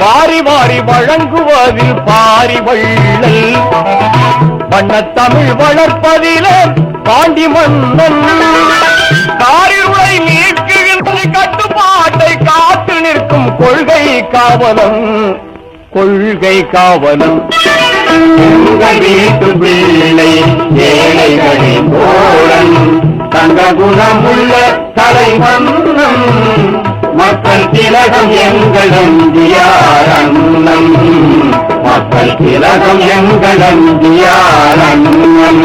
வாரி வாரி வழங்குவதில் பாரி வள்ளல் வண்ணத்தமிழ் வளர்ப்பதிலே பாண்டி மன்னன் காரிருளை நீக்குகின்ற கட்டுப்பாட்டை காத்து நிற்கும் கொள்கை காவலன் வீட்டு பிள்ளை ஏழைகளின் தோழன் தங்க குணமுள்ள தலைவண்ணம் மக்கள் திலகம் எங்கள் எம்ஜிஆர் அண்ணன் மக்கள் திலகம் எங்கள் எம்ஜிஆர் அண்ணன்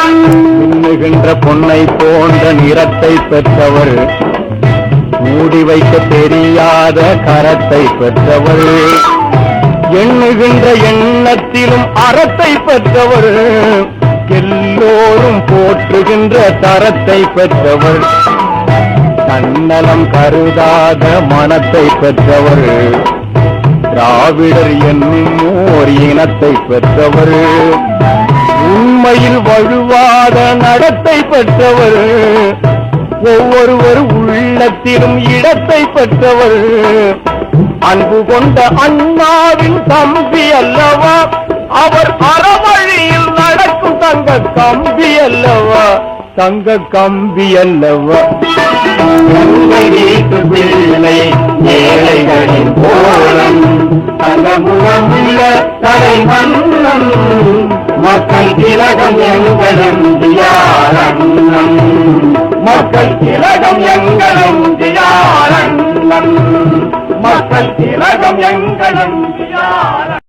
மின்னுகின்ற பொன்னை போன்ற நிறத்தை பெற்றவர் மூடி வைக்க தெரியாத கரத்தை பெற்றவர் எண்ணுகின்ற எண்ணத்திலும் அறத்தை பெற்றவர் எல்லோரும் போற்றுகின்ற தரத்தை பெற்றவர் தன்னலம் கருதாத மனத்தை பெற்றவர் திராவிடர் என்னும் ஓர் இனத்தை பெற்றவர் உண்மையில் வழுவாத நடத்தை பெற்றவர் ஒவ்வொருவர் உள்ளத்திலும் இடத்தை பெற்றவர் அன்பு கொண்ட அண்ணாவின் தம்பி அல்லவா அவர் அறவழியில் நடக்கும் தங்க கம்பி அல்லவா வீட்டு பிள்ளை ஏழைகளின் கோலம் தங்க முகமுள்ள தலைவண்ணம் மக்கள் திலகம் எங்கள் எம்ஜிஆர் அண்ணன் மக்கள் திலகம் எங்கள் எம்ஜிஆர் அண்ணன் மக்கள் திலகம் எங்கள் எம்ஜிஆர்